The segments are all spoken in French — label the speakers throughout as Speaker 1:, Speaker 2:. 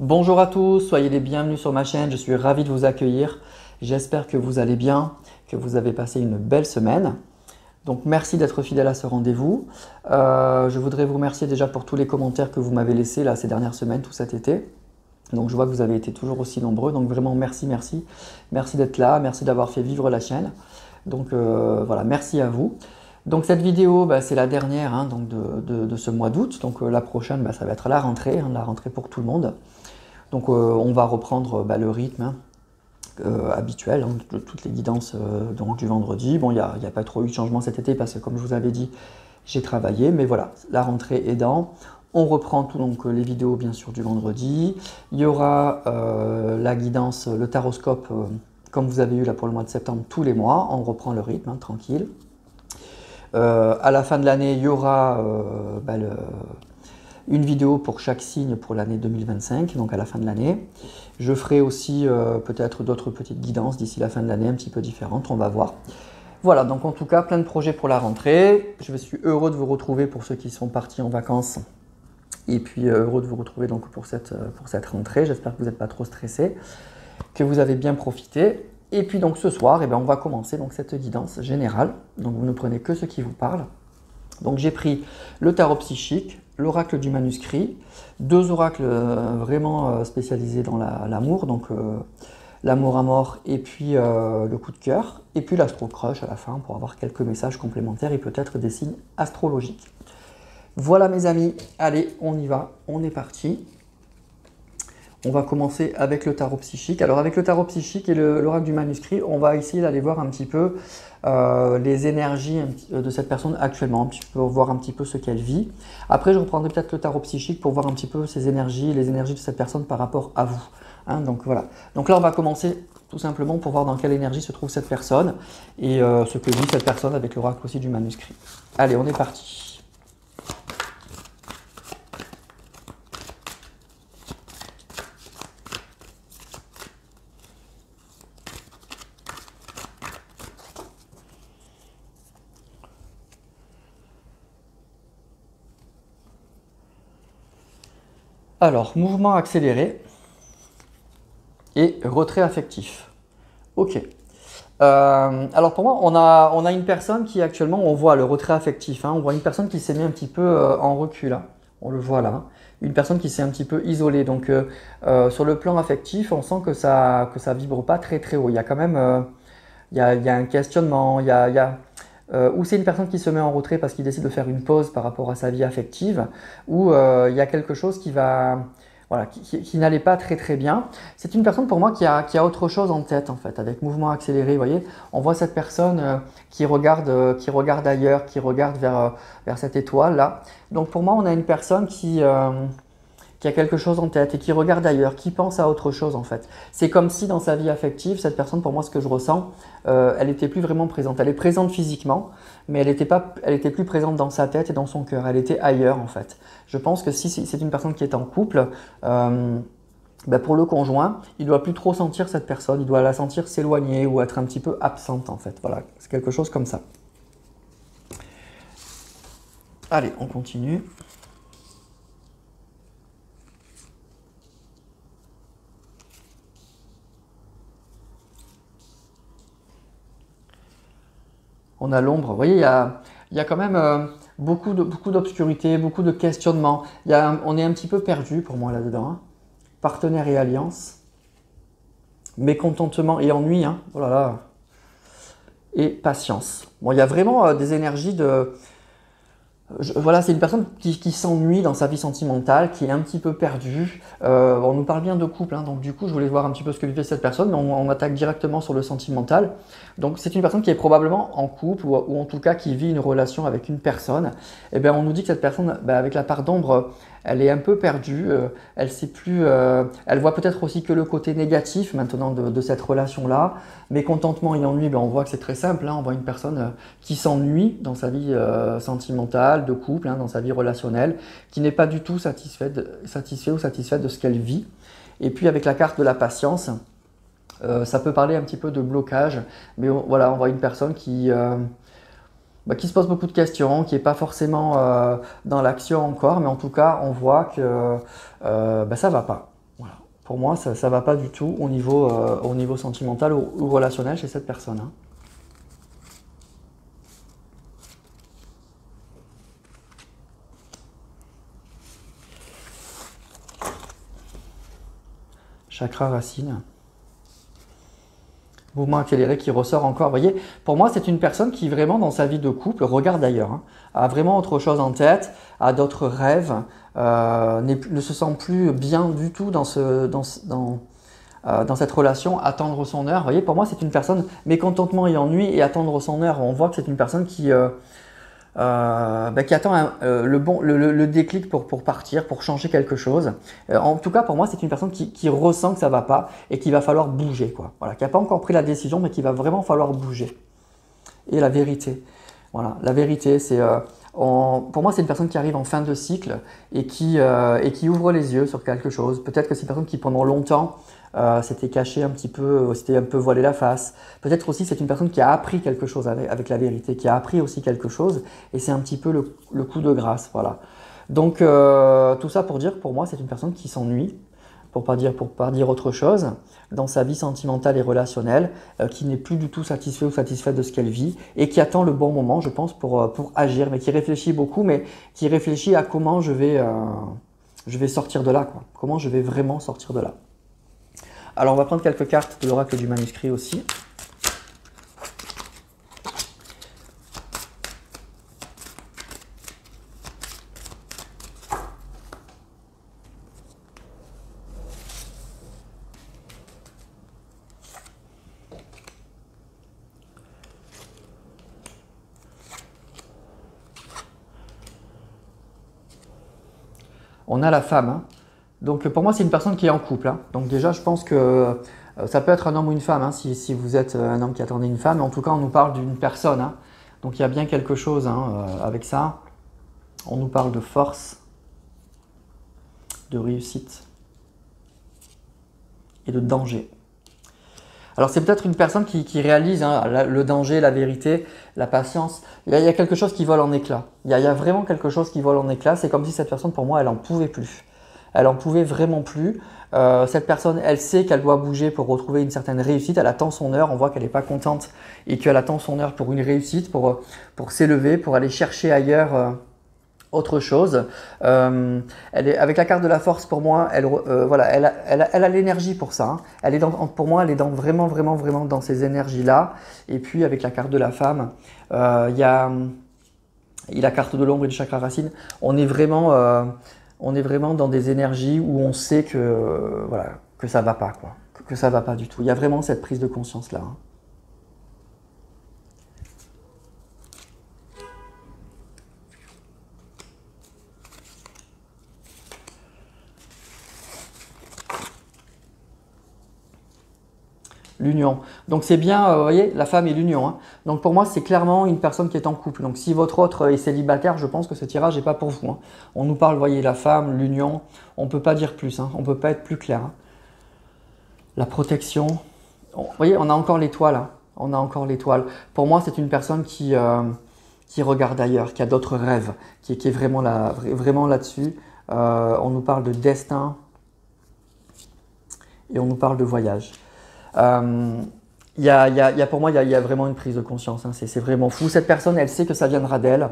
Speaker 1: Bonjour à tous, soyez les bienvenus sur ma chaîne, je suis ravi de vous accueillir. J'espère que vous allez bien, que vous avez passé une belle semaine. Donc merci d'être fidèle à ce rendez-vous. Je voudrais vous remercier déjà pour tous les commentaires que vous m'avez laissés là, ces dernières semaines, tout cet été. Donc je vois que vous avez été toujours aussi nombreux, donc vraiment merci, merci. Merci d'être là, merci d'avoir fait vivre la chaîne. Donc voilà, merci à vous. Donc cette vidéo, c'est la dernière donc de ce mois d'août. Donc la prochaine, ça va être la rentrée pour tout le monde. Donc on va reprendre le rythme habituel de toutes les guidances donc, du vendredi. Bon, il n'y a pas trop eu de changement cet été parce que comme je vous avais dit, j'ai travaillé. Mais voilà, la rentrée aidant, on reprend tout, donc les vidéos bien sûr du vendredi. Il y aura la guidance, le taroscope, comme vous avez eu là pour le mois de septembre, tous les mois. On reprend le rythme, tranquille. À la fin de l'année, il y aura une vidéo pour chaque signe pour l'année 2025, donc à la fin de l'année. Je ferai aussi peut-être d'autres petites guidances d'ici la fin de l'année, un petit peu différentes, on va voir. Voilà, donc en tout cas, plein de projets pour la rentrée. Je suis heureux de vous retrouver pour ceux qui sont partis en vacances. Et puis heureux de vous retrouver donc pour cette rentrée. J'espère que vous n'êtes pas trop stressés, que vous avez bien profité. Et puis donc ce soir, on va commencer donc cette guidance générale. Donc vous ne prenez que ce qui vous parle. Donc j'ai pris le tarot psychique, l'oracle du manuscrit, deux oracles vraiment spécialisés dans l'amour, donc l'amour à mort et puis le coup de cœur, et puis l'astro crush à la fin pour avoir quelques messages complémentaires et peut-être des signes astrologiques. Voilà mes amis, allez on y va, on est parti. On va commencer avec le tarot psychique. Alors avec le tarot psychique et l'oracle du manuscrit, on va essayer d'aller voir un petit peu les énergies de cette personne actuellement, pour voir un petit peu ce qu'elle vit. Après, je reprendrai peut-être le tarot psychique pour voir un petit peu ses énergies, les énergies de cette personne par rapport à vous. Donc voilà. Donc là, on va commencer tout simplement pour voir dans quelle énergie se trouve cette personne et ce que vit cette personne avec l'oracle aussi du manuscrit. Allez, on est parti. Alors, mouvement accéléré et retrait affectif. Ok. Alors pour moi, on a une personne qui actuellement, on voit le retrait affectif. On voit une personne qui s'est mis un petit peu en recul. On le voit là. Une personne qui s'est un petit peu isolée. Donc sur le plan affectif, on sent que ça vibre pas très très haut. Il y a quand même il y a un questionnement. Ou c'est une personne qui se met en retrait parce qu'il décide de faire une pause par rapport à sa vie affective, ou il y a quelque chose qui n'allait pas très très bien. C'est une personne pour moi qui a autre chose en tête en fait, avec mouvement accéléré. Vous voyez, on voit cette personne qui regarde ailleurs, qui regarde vers cette étoile là. Donc pour moi, on a une personne qui a quelque chose en tête et qui regarde ailleurs, qui pense à autre chose en fait. C'est comme si dans sa vie affective, cette personne, pour moi, ce que je ressens, elle n'était plus vraiment présente. Elle est présente physiquement, mais elle était plus présente dans sa tête et dans son cœur. Elle était ailleurs en fait. Je pense que si c'est une personne qui est en couple, pour le conjoint, il ne doit plus trop sentir cette personne, il doit la sentir s'éloigner ou être un petit peu absente en fait. Voilà, c'est quelque chose comme ça. Allez, on continue. On a l'ombre. Vous voyez, il y a quand même beaucoup d'obscurité, beaucoup de questionnements. On est un petit peu perdu pour moi là-dedans. Partenaire et alliance. Mécontentement et ennui. Oh là là. Et patience. Bon, il y a vraiment des énergies de... Voilà, c'est une personne qui s'ennuie dans sa vie sentimentale, qui est un petit peu perdue. On nous parle bien de couple, donc du coup, je voulais voir un petit peu ce que vivait cette personne, mais on attaque directement sur le sentimental. Donc, c'est une personne qui est probablement en couple, ou en tout cas qui vit une relation avec une personne. Et bien, on nous dit que cette personne, avec la part d'ombre, elle est un peu perdue. Elle sait plus. Elle voit peut-être aussi que le côté négatif maintenant de cette relation-là. Mécontentement et ennui, on voit que c'est très simple. On voit une personne qui s'ennuie dans sa vie sentimentale, de couple, dans sa vie relationnelle, qui n'est pas du tout satisfait ou satisfaite de ce qu'elle vit. Et puis avec la carte de la patience, ça peut parler un petit peu de blocage, mais voilà, on voit une personne qui se pose beaucoup de questions, qui n'est pas forcément dans l'action encore, mais en tout cas, on voit que ça ne va pas. Voilà. Pour moi, ça ne va pas du tout au niveau sentimental ou relationnel chez cette personne. Hein. Chakra racine. Mouvement accéléré qui ressort encore. Vous voyez, pour moi, c'est une personne qui vraiment dans sa vie de couple regarde ailleurs, hein, a vraiment autre chose en tête, a d'autres rêves, ne se sent plus bien du tout dans cette relation, attendre son heure. Vous voyez, pour moi, c'est une personne mécontentement et ennui et attendre son heure. On voit que c'est une personne qui attend le déclic pour partir, pour changer quelque chose. En tout cas, pour moi, c'est une personne qui ressent que ça ne va pas et qu'il va falloir bouger, quoi. Voilà, qui n'a pas encore pris la décision, mais qu'il va vraiment falloir bouger. Et la vérité. Voilà, la vérité, c'est pour moi, c'est une personne qui arrive en fin de cycle et qui ouvre les yeux sur quelque chose. Peut-être que c'est une personne qui, pendant longtemps, s'était cachée un petit peu, s'était un peu voilé la face. Peut-être aussi c'est une personne qui a appris quelque chose avec la vérité, qui a appris aussi quelque chose, et c'est un petit peu le coup de grâce. Voilà. Donc tout ça pour dire, pour moi, c'est une personne qui s'ennuie, pour pas dire autre chose, dans sa vie sentimentale et relationnelle, qui n'est plus du tout satisfait ou satisfaite de ce qu'elle vit, et qui attend le bon moment, je pense, pour agir, mais qui réfléchit beaucoup, mais qui réfléchit à comment je vais sortir de là, quoi. Comment je vais vraiment sortir de là. Alors on va prendre quelques cartes de l'oracle du manuscrit aussi. On a la femme, hein. Donc pour moi, c'est une personne qui est en couple. Hein. Donc déjà, je pense que ça peut être un homme ou une femme, hein, si vous êtes un homme qui attendait une femme. En tout cas, on nous parle d'une personne. Hein. Donc il y a bien quelque chose avec ça. On nous parle de force, de réussite et de danger. Alors c'est peut-être une personne qui réalise le danger, la vérité, la patience. Il y a quelque chose qui vole en éclats. Il y a vraiment quelque chose qui vole en éclats. C'est comme si cette personne, pour moi, elle n'en pouvait plus. Elle n'en pouvait vraiment plus. Cette personne, elle sait qu'elle doit bouger pour retrouver une certaine réussite. Elle attend son heure. On voit qu'elle n'est pas contente et qu'elle attend son heure pour une réussite, pour s'élever, pour aller chercher ailleurs autre chose. Avec la carte de la force, pour moi, elle a l'énergie pour ça. Hein. Pour moi, elle est vraiment dans ces énergies-là. Et puis, avec la carte de la femme, il y a la carte de l'ombre et du chakra racine. On est vraiment dans des énergies où on sait que ça va pas, quoi. Que ça va pas du tout. Il y a vraiment cette prise de conscience-là. Hein. L'union. Donc c'est bien, vous voyez, la femme et l'union. Hein. Donc pour moi, c'est clairement une personne qui est en couple. Donc si votre autre est célibataire, je pense que ce tirage n'est pas pour vous. Hein. On nous parle, vous voyez, la femme, l'union. On ne peut pas dire plus. Hein. On ne peut pas être plus clair. Hein. La protection. Vous voyez, on a encore l'étoile. Hein. On a encore l'étoile. Pour moi, c'est une personne qui regarde ailleurs, qui a d'autres rêves, qui est vraiment là-dessus. On nous parle de destin et on nous parle de voyage. Pour moi, il y a vraiment une prise de conscience. Hein. C'est vraiment fou. Cette personne, elle sait que ça viendra d'elle.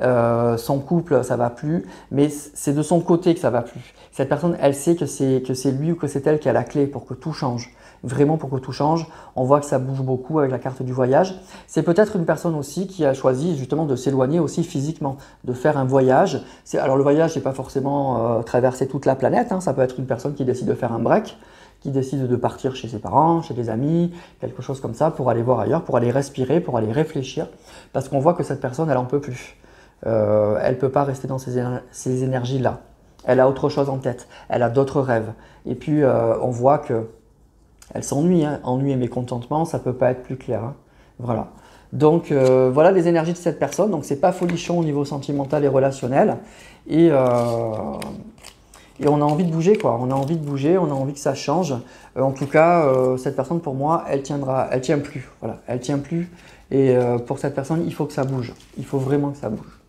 Speaker 1: Son couple, ça va plus, mais c'est de son côté que ça va plus. Cette personne, elle sait que c'est lui ou que c'est elle qui a la clé pour que tout change. Vraiment pour que tout change. On voit que ça bouge beaucoup avec la carte du voyage. C'est peut-être une personne aussi qui a choisi justement de s'éloigner aussi physiquement, de faire un voyage. Alors le voyage n'est pas forcément traverser toute la planète. Hein. Ça peut être une personne qui décide de faire un break, qui décide de partir chez ses parents, chez des amis, quelque chose comme ça, pour aller voir ailleurs, pour aller respirer, pour aller réfléchir, parce qu'on voit que cette personne, elle n'en peut plus. Elle ne peut pas rester dans ces énergies-là. Elle a autre chose en tête, elle a d'autres rêves. Et puis, on voit qu'elle s'ennuie, hein. Ennui et mécontentement, ça ne peut pas être plus clair. Hein. Voilà. Donc, voilà les énergies de cette personne. Donc, ce n'est pas folichon au niveau sentimental et relationnel. Et on a envie de bouger, quoi. On a envie de bouger, on a envie que ça change. En tout cas, cette personne, pour moi, elle tient plus. Voilà, elle tient plus. Et pour cette personne, il faut que ça bouge. Il faut vraiment que ça bouge.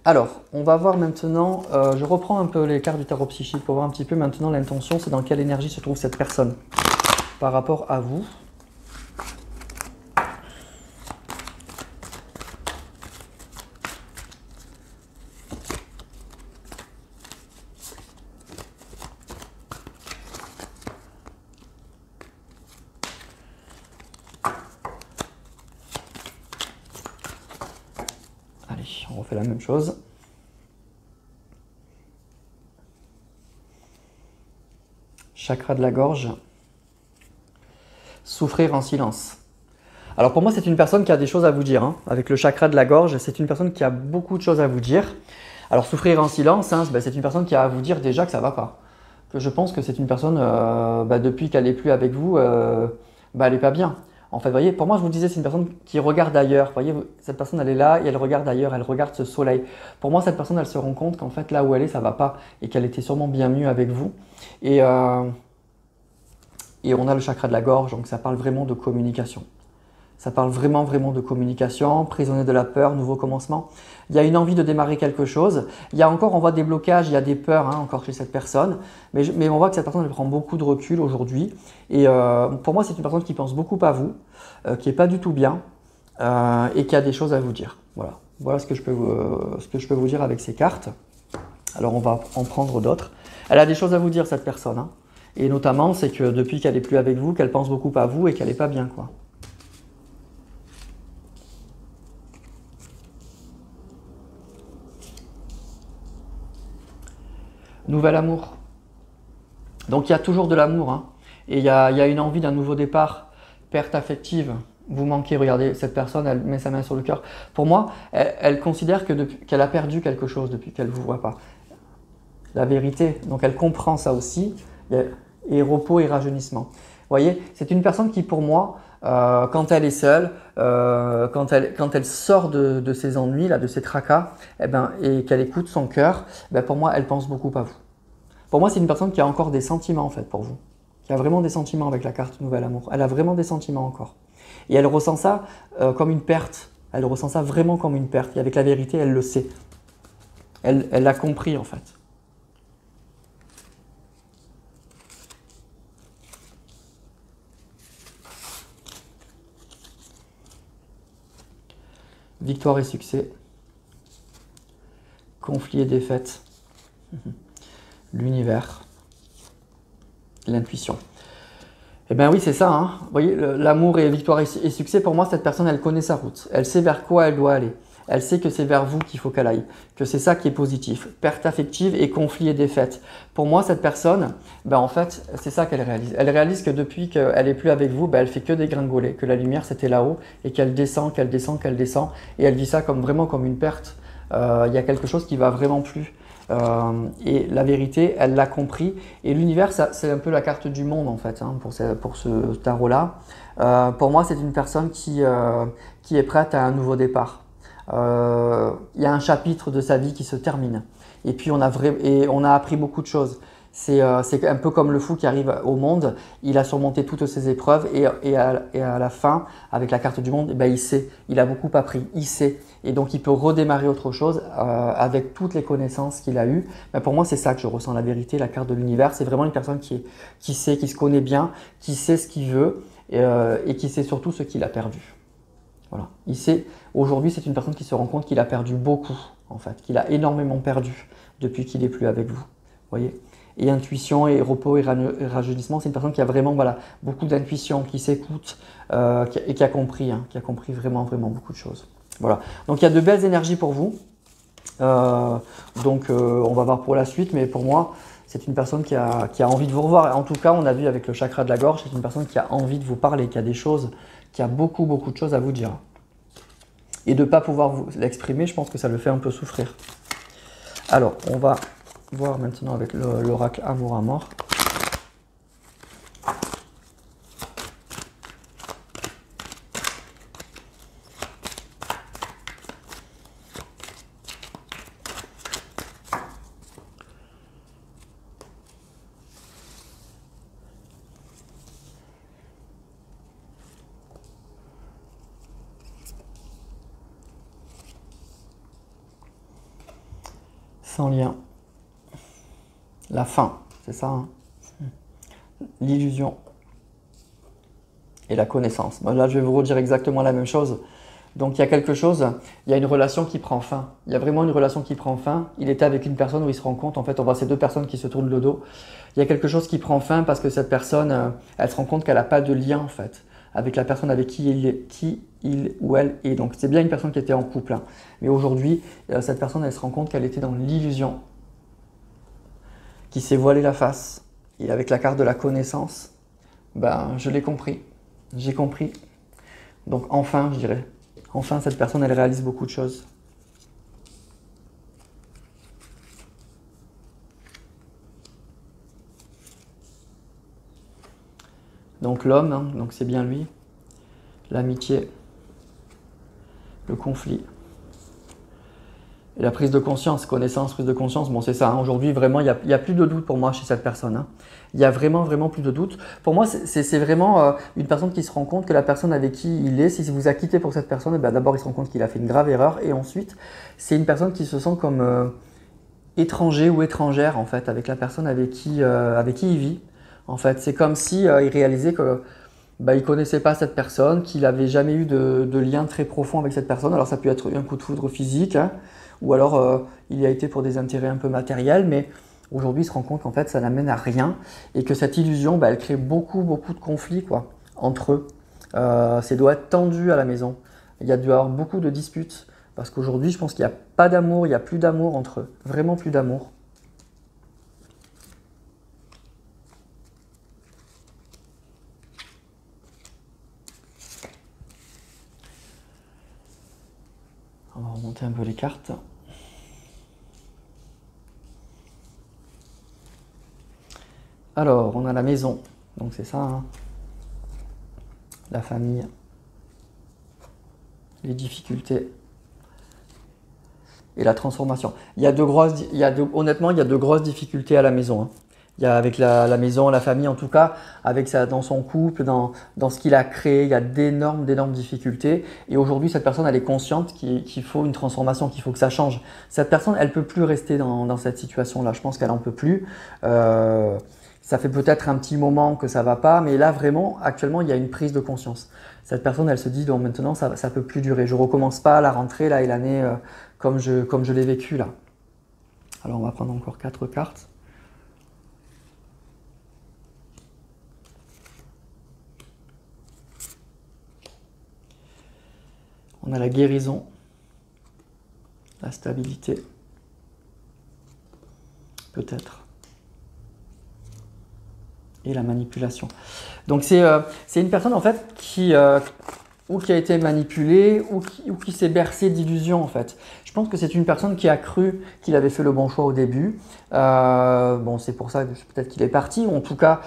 Speaker 1: Alors, on va voir maintenant, je reprends un peu les cartes du tarot psychique pour voir un petit peu maintenant l'intention, c'est dans quelle énergie se trouve cette personne par rapport à vous. Allez, on refait la même chose. Chakra de la gorge. Souffrir en silence. Alors pour moi, c'est une personne qui a des choses à vous dire. Hein. Avec le chakra de la gorge, c'est une personne qui a beaucoup de choses à vous dire. Alors souffrir en silence, hein, c'est une personne qui a à vous dire déjà que ça ne va pas. Que je pense que c'est une personne, depuis qu'elle n'est plus avec vous, elle n'est pas bien. En fait, vous voyez, pour moi, je vous disais, c'est une personne qui regarde ailleurs. Vous voyez, cette personne, elle est là et elle regarde ailleurs, elle regarde ce soleil. Pour moi, cette personne, elle se rend compte qu'en fait, là où elle est, ça ne va pas et qu'elle était sûrement bien mieux avec vous. Et on a le chakra de la gorge, donc ça parle vraiment de communication. Ça parle vraiment, vraiment de communication, prisonnier de la peur, nouveau commencement. Il y a une envie de démarrer quelque chose. Il y a encore, on voit des blocages, il y a des peurs encore chez cette personne. Mais on voit que cette personne, elle prend beaucoup de recul aujourd'hui. Et pour moi, c'est une personne qui pense beaucoup à vous, qui n'est pas du tout bien et qui a des choses à vous dire. Voilà, voilà ce que je peux vous dire avec ces cartes. Alors, on va en prendre d'autres. Elle a des choses à vous dire, cette personne. Hein. Et notamment, c'est que depuis qu'elle n'est plus avec vous, qu'elle pense beaucoup à vous et qu'elle n'est pas bien, quoi. Nouvel amour. Donc il y a toujours de l'amour. Hein. Et il y a une envie d'un nouveau départ. Perte affective. Vous manquez, regardez, cette personne, elle met sa main sur le cœur. Pour moi, elle considère qu'elle a perdu quelque chose depuis qu'elle ne vous voit pas. La vérité. Donc elle comprend ça aussi. Et repos et rajeunissement. Vous voyez, c'est une personne qui, pour moi, quand elle est seule, quand elle sort de ses ennuis, là, de ses tracas, et qu'elle écoute son cœur, pour moi, elle pense beaucoup à vous. Pour moi, c'est une personne qui a encore des sentiments en fait pour vous. Qui a vraiment des sentiments avec la carte Nouvel Amour. Elle a vraiment des sentiments encore. Et elle ressent ça comme une perte. Elle ressent ça vraiment comme une perte. Et avec la vérité, elle le sait. Elle l'a compris en fait. Victoire et succès. Conflit et défaite. L'univers. L'intuition. Eh bien oui, c'est ça. Hein. Vous voyez, l'amour et victoire et succès, pour moi, cette personne, elle connaît sa route. Elle sait vers quoi elle doit aller. Elle sait que c'est vers vous qu'il faut qu'elle aille. Que c'est ça qui est positif. Perte affective et conflit et défaite. Pour moi, cette personne, en fait, c'est ça qu'elle réalise. Elle réalise que depuis qu'elle n'est plus avec vous, elle fait que dégringoler. Que la lumière, c'était là-haut et qu'elle descend, qu'elle descend, qu'elle descend. Et elle vit ça vraiment comme une perte. Il y a quelque chose qui va vraiment plus. Et la vérité, elle l'a compris. Et l'univers, c'est un peu la carte du monde en fait, hein, pour ce tarot-là. Pour moi, c'est une personne qui est prête à un nouveau départ. Il y a un chapitre de sa vie qui se termine. Et puis, on a appris beaucoup de choses. C'est un peu comme le fou qui arrive au monde. Il a surmonté toutes ses épreuves et à la fin, avec la carte du monde, il sait. Il a beaucoup appris. Il sait. Et donc, il peut redémarrer autre chose avec toutes les connaissances qu'il a eues. Mais pour moi, c'est ça que je ressens, la vérité, la carte de l'univers. C'est vraiment une personne qui sait, qui se connaît bien, qui sait ce qu'il veut et qui sait surtout ce qu'il a perdu. Voilà. Il sait, aujourd'hui, c'est une personne qui se rend compte qu'il a perdu beaucoup, en fait, qu'il a énormément perdu depuis qu'il n'est plus avec vous. Vous voyez ? Et intuition et repos et rajeunissement, c'est une personne qui a vraiment beaucoup d'intuition, qui s'écoute et qui a compris vraiment, vraiment beaucoup de choses. Voilà. Donc il y a de belles énergies pour vous. On va voir pour la suite, mais pour moi, c'est une personne qui a envie de vous revoir. En tout cas, on a vu avec le chakra de la gorge, c'est une personne qui a envie de vous parler, qui a des choses, qui a beaucoup, beaucoup de choses à vous dire. Et de ne pas pouvoir vous l'exprimer, je pense que ça le fait un peu souffrir. Alors, on va voir maintenant avec l'oracle Amour à mort. sans lien. La fin, c'est ça, hein. L'illusion et la connaissance. Bon, là, je vais vous redire exactement la même chose. Donc, il y a quelque chose, il y a une relation qui prend fin. Il y a vraiment une relation qui prend fin. Il était avec une personne où il se rend compte, en fait, on voit ces deux personnes qui se tournent le dos. Il y a quelque chose qui prend fin parce que cette personne, elle se rend compte qu'elle n'a pas de lien, en fait, avec la personne avec qui il ou elle est. Donc, c'est bien une personne qui était en couple, hein. Mais aujourd'hui, cette personne, elle se rend compte qu'elle était dans l'illusion, qui s'est voilée la face. Et avec la carte de la connaissance, ben, je l'ai compris. J'ai compris. Donc, enfin, je dirais. Enfin, cette personne, elle réalise beaucoup de choses. Donc l'homme, hein, donc c'est bien lui. L'amitié, le conflit. Et la prise de conscience, connaissance, prise de conscience, bon c'est ça, hein. Aujourd'hui vraiment il n'y a plus de doute pour moi chez cette personne, hein. Il n'y a vraiment plus de doute. Pour moi c'est vraiment une personne qui se rend compte que la personne avec qui il est, si vous a quitté pour cette personne, eh ben, d'abord il se rend compte qu'il a fait une grave erreur et ensuite c'est une personne qui se sent comme étranger ou étrangère en fait avec la personne avec qui il vit. En fait c'est comme si il réalisait que bah, il ne connaissait pas cette personne, qu'il n'avait jamais eu de lien très profond avec cette personne. Alors ça peut être un coup de foudre physique, hein, ou alors il y a été pour des intérêts un peu matériels, mais aujourd'hui il se rend compte qu'en fait ça n'amène à rien et que cette illusion, bah, elle crée beaucoup de conflits quoi, entre eux. Ça doit être tendu à la maison. Il y a dû y avoir beaucoup de disputes parce qu'aujourd'hui je pense qu'il n'y a pas d'amour, il n'y a plus d'amour entre eux, vraiment plus d'amour. On va remonter un peu les cartes. Alors, on a la maison, donc c'est ça, hein. La famille, les difficultés et la transformation. Honnêtement, il y a de grosses difficultés à la maison, hein. Il y a avec la maison, la famille en tout cas, avec ça, dans son couple, dans ce qu'il a créé, il y a d'énormes difficultés. Et aujourd'hui, cette personne, elle est consciente qu'il faut une transformation, qu'il faut que ça change. Cette personne, elle ne peut plus rester dans cette situation-là. Je pense qu'elle n'en peut plus. Ça fait peut-être un petit moment que ça ne va pas, mais là, vraiment, actuellement, il y a une prise de conscience. Cette personne, elle se dit, donc maintenant, ça ne peut plus durer. Je ne recommence pas à la rentrée là, et l'année comme je l'ai vécu là. Alors, on va prendre encore 4 cartes. On a la guérison, la stabilité, peut-être, et la manipulation. Donc c'est une personne en fait qui a été manipulée ou qui s'est bercée d'illusions en fait. Je pense que c'est une personne qui a cru qu'il avait fait le bon choix au début. Bon, c'est pour ça que peut-être qu'il est parti. Ou en tout cas,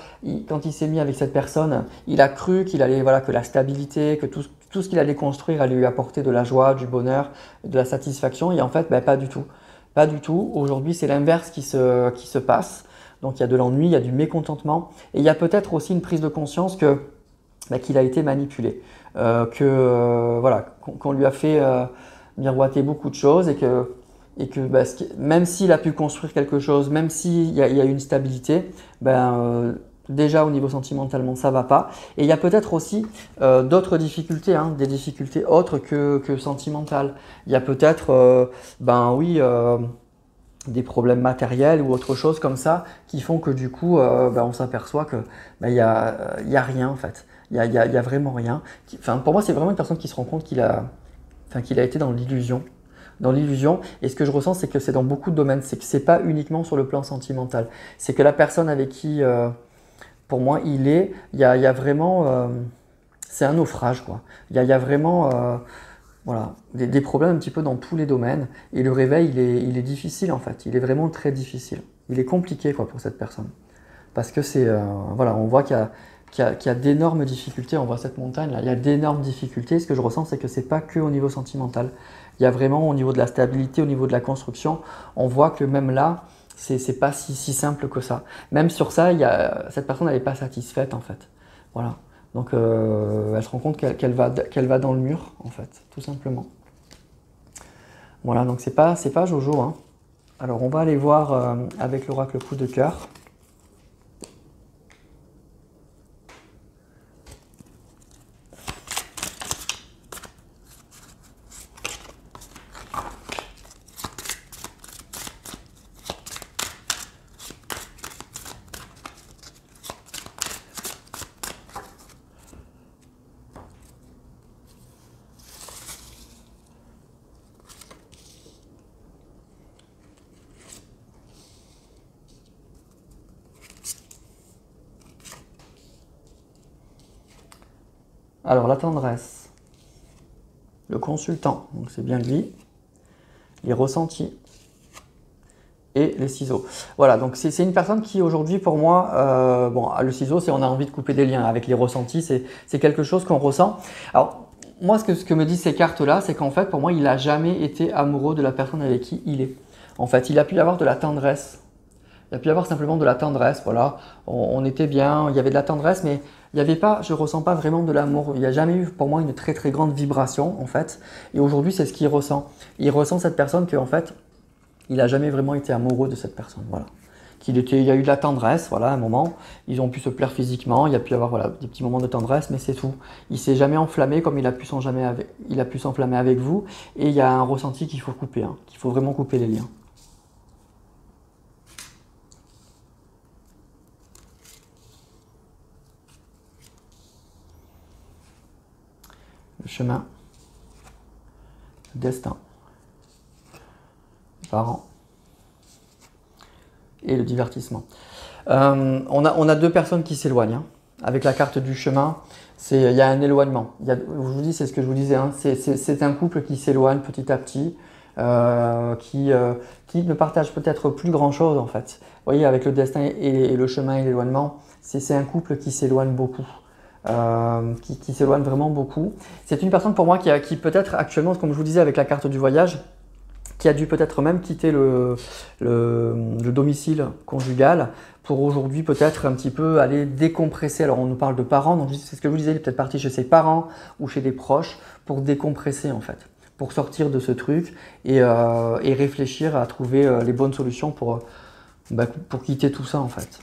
Speaker 1: quand il s'est mis avec cette personne, il a cru qu'il allait, voilà, que la stabilité, que tout ce qu'il allait construire allait lui apporter de la joie, du bonheur, de la satisfaction. Et en fait, ben, pas du tout. Pas du tout. Aujourd'hui, c'est l'inverse qui se passe. Donc, il y a de l'ennui, il y a du mécontentement. Et il y a peut-être aussi une prise de conscience que qu'il a été manipulé. Voilà, qu'on lui a fait miroiter beaucoup de choses et que bah, même s'il a pu construire quelque chose, même s'il y a une stabilité, déjà au niveau sentimentalement ça va pas. Et il y a peut-être aussi d'autres difficultés, hein, des difficultés autres que sentimentales. Il y a peut-être, des problèmes matériels ou autre chose comme ça qui font que du coup on s'aperçoit que y a rien en fait. Il y a vraiment rien. Pour moi, c'est vraiment une personne qui se rend compte qu'il a été dans l'illusion. Dans l'illusion, et ce que je ressens, c'est que c'est dans beaucoup de domaines, c'est que c'est pas uniquement sur le plan sentimental. C'est que la personne avec qui, pour moi, il y a vraiment, c'est un naufrage, quoi. Il y a vraiment, voilà, des problèmes un petit peu dans tous les domaines. Et le réveil, il est difficile en fait. Il est vraiment très difficile. Il est compliqué, quoi, pour cette personne. Parce que c'est, voilà, on voit qu'il y a d'énormes difficultés. On voit cette montagne là, il y a d'énormes difficultés. Ce que je ressens, c'est que c'est pas que au niveau sentimental. Il y a vraiment au niveau de la stabilité, au niveau de la construction, on voit que même là, c'est pas si simple que ça. Même sur ça, cette personne elle n'est pas satisfaite en fait. Voilà. Donc elle se rend compte qu'elle va dans le mur en fait, tout simplement. Voilà, donc c'est pas Jojo, hein. Alors, on va aller voir avec l'oracle coup de cœur. Alors, la tendresse, le consultant, donc c'est bien lui, les ressentis et les ciseaux. Voilà, donc c'est une personne qui aujourd'hui pour moi, bon, le ciseau, c'est on a envie de couper des liens. Avec les ressentis, c'est quelque chose qu'on ressent. Alors, moi, ce que me disent ces cartes-là, c'est qu'en fait, pour moi, il n'a jamais été amoureux de la personne avec qui il est. En fait, il a pu y avoir de la tendresse. Il a pu y avoir simplement de la tendresse, voilà. On était bien, il y avait de la tendresse, mais il n'y avait pas, je ne ressens pas vraiment de l'amour. Il n'y a jamais eu pour moi une très très grande vibration, en fait. Et aujourd'hui, c'est ce qu'il ressent. Il ressent cette personne qu'en fait, il n'a jamais vraiment été amoureux de cette personne, voilà. Il y a eu de la tendresse, voilà, à un moment. Ils ont pu se plaire physiquement, il y a pu y avoir voilà, des petits moments de tendresse, mais c'est tout. Il s'est jamais enflammé comme il a pu s'enflammer avec vous. Et il y a un ressenti qu'il faut couper, hein, qu'il faut vraiment couper les liens. Le chemin, le destin, les parents et le divertissement. On a deux personnes qui s'éloignent. Hein. Avec la carte du chemin, il y a un éloignement. Je vous dis, c'est ce que je vous disais, hein, c'est un couple qui s'éloigne petit à petit, qui ne partage peut-être plus grand-chose en fait. Vous voyez, avec le destin et le chemin et l'éloignement, c'est un couple qui s'éloigne beaucoup. Qui s'éloigne vraiment beaucoup. C'est une personne pour moi qui peut-être actuellement, comme je vous disais avec la carte du voyage, qui a dû peut-être même quitter le domicile conjugal pour aujourd'hui peut-être un petit peu aller décompresser. Alors on nous parle de parents, donc c'est ce que je vous disais, il est peut-être parti chez ses parents ou chez des proches pour décompresser en fait, pour sortir de ce truc et réfléchir à trouver les bonnes solutions pour quitter tout ça en fait.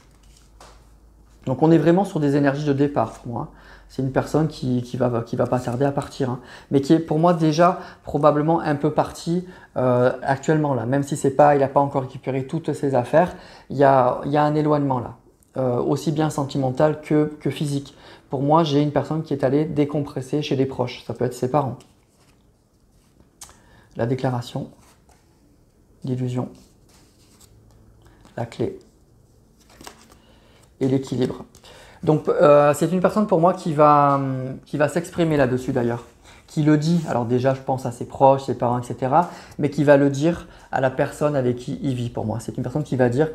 Speaker 1: Donc on est vraiment sur des énergies de départ pour moi. C'est une personne qui va pas tarder à partir, hein, mais qui est pour moi déjà probablement un peu parti actuellement là. Même si il n'a pas encore récupéré toutes ses affaires, il y a un éloignement là, aussi bien sentimental que physique. Pour moi, j'ai une personne qui est allée décompresser chez des proches. Ça peut être ses parents. La déclaration, l'illusion, la clé et l'équilibre. Donc c'est une personne pour moi qui va s'exprimer là-dessus d'ailleurs, qui le dit, alors déjà je pense à ses proches, ses parents, etc., mais qui va le dire à la personne avec qui il vit pour moi. C'est une personne qui va dire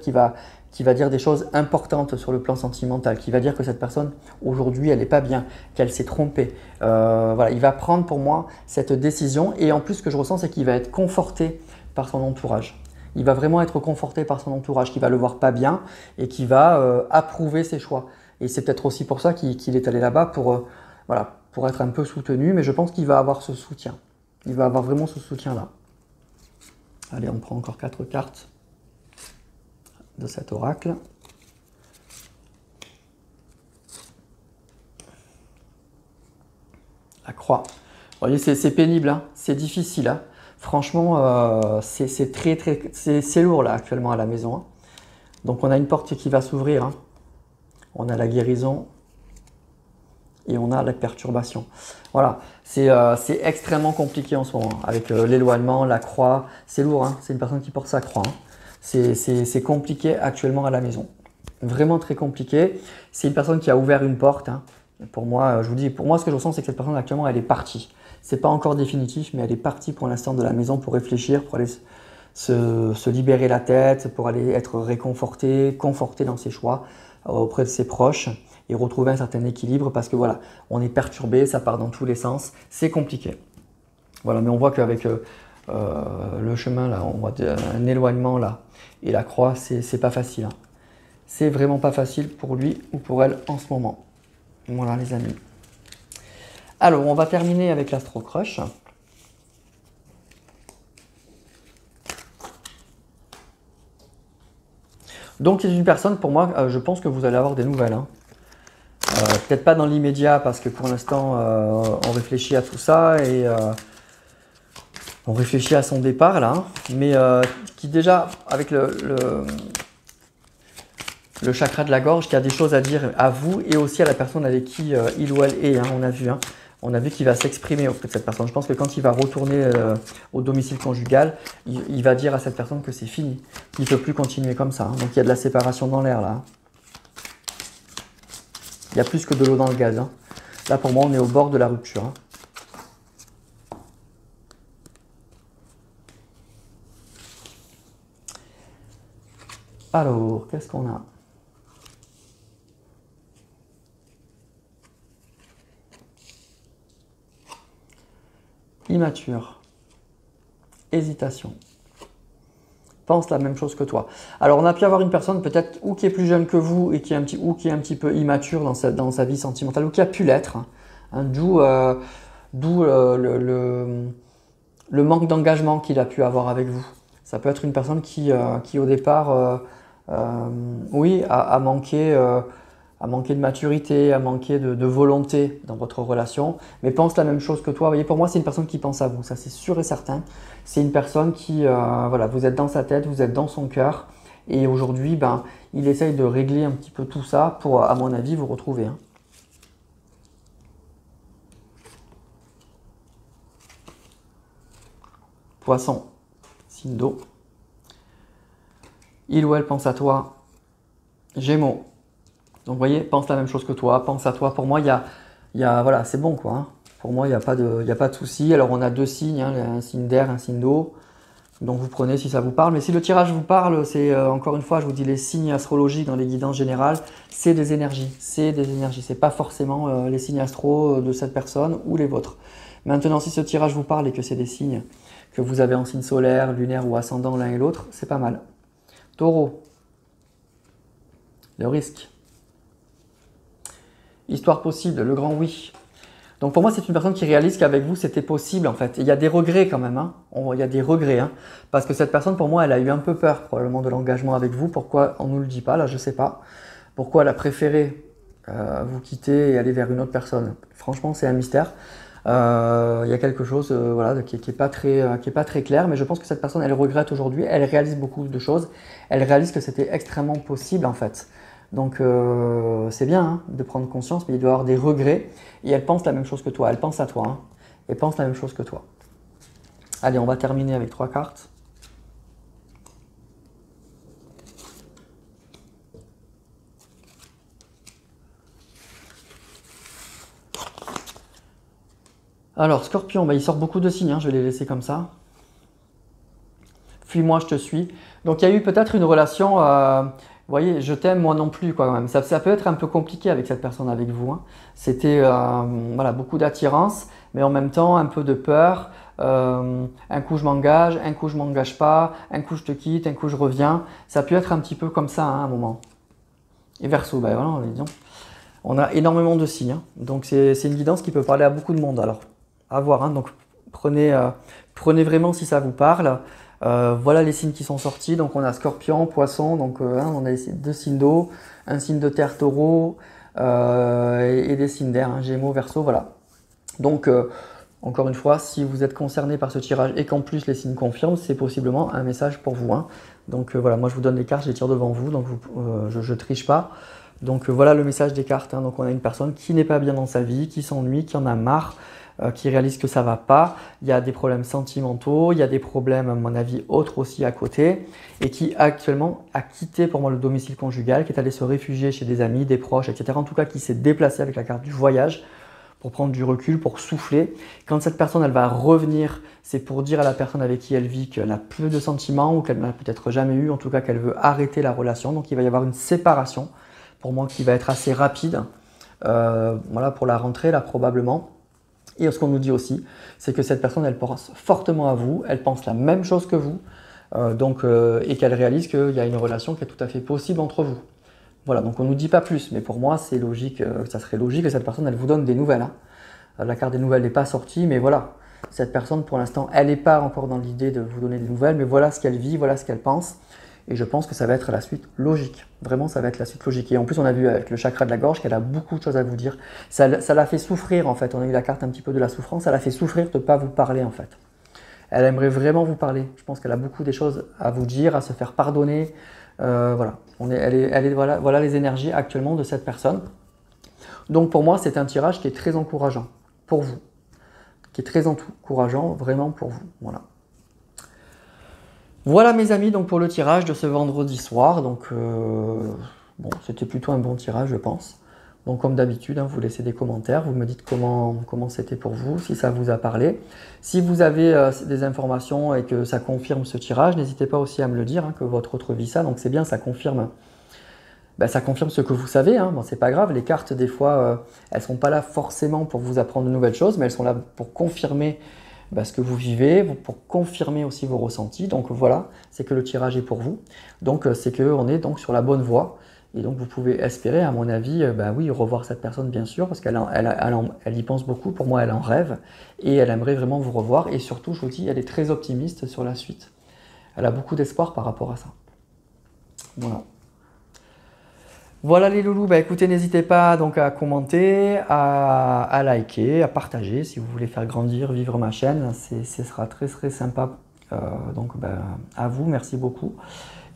Speaker 1: des choses importantes sur le plan sentimental, qui va dire que cette personne aujourd'hui elle n'est pas bien, qu'elle s'est trompée. Voilà, il va prendre pour moi cette décision et en plus ce que je ressens c'est qu'il va être conforté par son entourage. Il va vraiment être conforté par son entourage, qui va le voir pas bien et qui va approuver ses choix. Et c'est peut-être aussi pour ça qu'il est allé là-bas pour être un peu soutenu, mais je pense qu'il va avoir ce soutien. Il va avoir vraiment ce soutien-là. Allez, on prend encore 4 cartes de cet oracle. La croix. Vous voyez, c'est pénible, hein, c'est difficile. Hein. Franchement, c'est lourd là actuellement à la maison. Hein. Donc on a une porte qui va s'ouvrir. Hein. On a la guérison et on a la perturbation. Voilà, c'est extrêmement compliqué en ce moment, avec l'éloignement, la croix. C'est lourd, hein, c'est une personne qui porte sa croix. Hein. C'est compliqué actuellement à la maison. Vraiment très compliqué. C'est une personne qui a ouvert une porte. Hein. Pour moi, je vous dis, pour moi, ce que je ressens, c'est que cette personne actuellement, elle est partie. C'est pas encore définitif, mais elle est partie pour l'instant de la maison pour réfléchir, pour aller se libérer la tête, pour aller être réconfortée, confortée dans ses choix auprès de ses proches et retrouver un certain équilibre parce que voilà, on est perturbé, ça part dans tous les sens, c'est compliqué. Voilà, mais on voit qu'avec le chemin là, on voit un éloignement là et la croix, c'est pas facile. Hein. C'est vraiment pas facile pour lui ou pour elle en ce moment. Voilà les amis. Alors, on va terminer avec l'Astro Crush. Donc c'est une personne, pour moi, je pense que vous allez avoir des nouvelles. Hein. Peut-être pas dans l'immédiat parce que pour l'instant on réfléchit à tout ça et on réfléchit à son départ là, hein. Mais qui déjà avec le chakra de la gorge, qui a des choses à dire à vous et aussi à la personne avec qui il ou elle est, hein, on a vu. Hein. On a vu qu'il va s'exprimer auprès de cette personne. Je pense que quand il va retourner au domicile conjugal, il va dire à cette personne que c'est fini, qu'il ne peut plus continuer comme ça. Hein. Donc il y a de la séparation dans l'air là. Hein. Il y a plus que de l'eau dans le gaz. Hein. Là pour moi on est au bord de la rupture. Hein. Alors, qu'est-ce qu'on a? Immature, hésitation, pense la même chose que toi. Alors on a pu avoir une personne peut-être ou qui est plus jeune que vous et qui est un petit peu immature dans sa vie sentimentale ou qui a pu l'être, hein, d'où le manque d'engagement qu'il a pu avoir avec vous. Ça peut être une personne qui au départ oui, a manqué de maturité, a manqué de volonté dans votre relation, mais pense la même chose que toi. Vous voyez, pour moi, c'est une personne qui pense à vous, ça c'est sûr et certain. C'est une personne qui, voilà, vous êtes dans sa tête, vous êtes dans son cœur, et aujourd'hui, ben, il essaye de régler un petit peu tout ça pour, à mon avis, vous retrouver. Hein. Poisson, signe d'eau. Il ou elle pense à toi. Gémeaux. Donc vous voyez, pense la même chose que toi, pense à toi. Pour moi, voilà, c'est bon quoi. Hein. Pour moi, il n'y a pas de souci. Alors on a deux signes, hein, un signe d'air, un signe d'eau. Donc vous prenez si ça vous parle. Mais si le tirage vous parle, c'est encore une fois, je vous dis les signes astrologiques dans les guidances générales, c'est des énergies. C'est des énergies. C'est pas forcément les signes astro de cette personne ou les vôtres. Maintenant, si ce tirage vous parle et que c'est des signes que vous avez en signe solaire, lunaire ou ascendant l'un et l'autre, c'est pas mal. Taureau. Le risque. Histoire possible, le grand oui. Donc pour moi, c'est une personne qui réalise qu'avec vous, c'était possible en fait. Et il y a des regrets quand même. Hein. Il y a des regrets. Hein. Parce que cette personne, pour moi, elle a eu un peu peur probablement de l'engagement avec vous. Pourquoi on ne nous le dit pas, là, je ne sais pas. Pourquoi elle a préféré vous quitter et aller vers une autre personne. Franchement, c'est un mystère. Il y a quelque chose voilà, qui n'est pas très clair. Mais je pense que cette personne, elle regrette aujourd'hui. Elle réalise beaucoup de choses. Elle réalise que c'était extrêmement possible en fait. Donc c'est bien hein, de prendre conscience, mais il doit y avoir des regrets. Et elle pense la même chose que toi, elle pense à toi. Hein, elle pense la même chose que toi. Allez, on va terminer avec 3 cartes. Alors, Scorpion, bah, il sort beaucoup de signes, hein, je vais les laisser comme ça. Fuis-moi, je te suis. Donc il y a eu peut-être une relation... vous voyez, je t'aime, moi non plus, quoi, quand même. Ça peut être un peu compliqué avec cette personne, avec vous. Hein. C'était voilà, beaucoup d'attirance, mais en même temps, un peu de peur. Un coup, je m'engage, un coup, je m'engage pas, un coup, je te quitte, un coup, je reviens. Ça peut être un petit peu comme ça, hein, à un moment. Et Verseau, ben voilà, disons. On a énormément de signes. Hein. Donc, c'est une guidance qui peut parler à beaucoup de monde. Alors, à voir. Hein. Donc, prenez vraiment si ça vous parle. Voilà les signes qui sont sortis. Donc on a Scorpion, Poisson, donc on a deux signes d'eau, un signe de terre, Taureau et des signes d'air, hein, Gémeaux, Verseau, voilà. Donc encore une fois, si vous êtes concerné par ce tirage et qu'en plus les signes confirment, c'est possiblement un message pour vous. Hein. Donc voilà, moi je vous donne les cartes, je les tire devant vous, donc je triche pas. Donc voilà le message des cartes. Hein. Donc on a une personne qui n'est pas bien dans sa vie, qui s'ennuie, qui en a marre. Qui réalise que ça va pas, il y a des problèmes sentimentaux, il y a des problèmes à mon avis autres aussi à côté et qui actuellement a quitté pour moi le domicile conjugal, qui est allé se réfugier chez des amis, des proches, etc. En tout cas qui s'est déplacé avec la carte du voyage pour prendre du recul, pour souffler. Quand cette personne elle va revenir, c'est pour dire à la personne avec qui elle vit qu'elle n'a plus de sentiments ou qu'elle n'a peut-être jamais eu, en tout cas qu'elle veut arrêter la relation. Donc il va y avoir une séparation pour moi qui va être assez rapide. Voilà pour la rentrée là probablement. Et ce qu'on nous dit aussi, c'est que cette personne, elle pense fortement à vous, elle pense la même chose que vous, et qu'elle réalise qu'il y a une relation qui est tout à fait possible entre vous. Voilà, donc on ne nous dit pas plus, mais pour moi, c'est logique, ça serait logique que cette personne, elle vous donne des nouvelles. Hein. La carte des nouvelles n'est pas sortie, mais voilà, cette personne, pour l'instant, elle n'est pas encore dans l'idée de vous donner des nouvelles, mais voilà ce qu'elle vit, voilà ce qu'elle pense. Et je pense que ça va être la suite logique. Vraiment, ça va être la suite logique. Et en plus, on a vu avec le chakra de la gorge qu'elle a beaucoup de choses à vous dire. Ça l'a fait souffrir, en fait. On a eu la carte un petit peu de la souffrance. Ça l'a fait souffrir de ne pas vous parler, en fait. Elle aimerait vraiment vous parler. Je pense qu'elle a beaucoup des choses à vous dire, à se faire pardonner. Voilà. Voilà les énergies actuellement de cette personne. Donc pour moi, c'est un tirage qui est très encourageant pour vous. Qui est très encourageant vraiment pour vous. Voilà. Voilà mes amis, donc pour le tirage de ce vendredi soir. Donc bon, c'était plutôt un bon tirage, je pense. Donc comme d'habitude, vous laissez des commentaires, vous me dites comment c'était pour vous, si ça vous a parlé. Si vous avez des informations et que ça confirme ce tirage, n'hésitez pas aussi à me le dire, que votre autre vit ça. Donc c'est bien, ça confirme ce que vous savez. Bon, c'est pas grave, les cartes des fois, elles sont pas là forcément pour vous apprendre de nouvelles choses, mais elles sont là pour confirmer ce que vous vivez, pour confirmer aussi vos ressentis. Donc voilà, c'est que le tirage est pour vous. Donc c'est qu'on est donc sur la bonne voie. Et donc vous pouvez espérer, à mon avis, oui, revoir cette personne bien sûr, parce qu'elle y pense beaucoup. Pour moi, elle en rêve et elle aimerait vraiment vous revoir. Et surtout, je vous dis, elle est très optimiste sur la suite. Elle a beaucoup d'espoir par rapport à ça. Voilà. Voilà les loulous, écoutez, n'hésitez pas donc à commenter, à liker, à partager si vous voulez faire grandir, vivre ma chaîne, ce sera très très sympa. Donc à vous, merci beaucoup.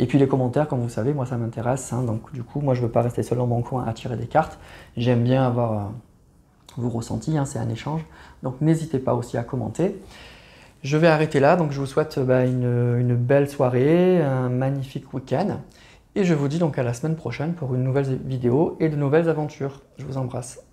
Speaker 1: Et puis les commentaires, comme vous savez, moi ça m'intéresse, donc du coup moi je ne veux pas rester seul dans mon coin à tirer des cartes, j'aime bien avoir vos ressentis, c'est un échange, donc n'hésitez pas aussi à commenter. Je vais arrêter là, donc je vous souhaite une belle soirée, un magnifique week-end. Et je vous dis donc à la semaine prochaine pour une nouvelle vidéo et de nouvelles aventures. Je vous embrasse.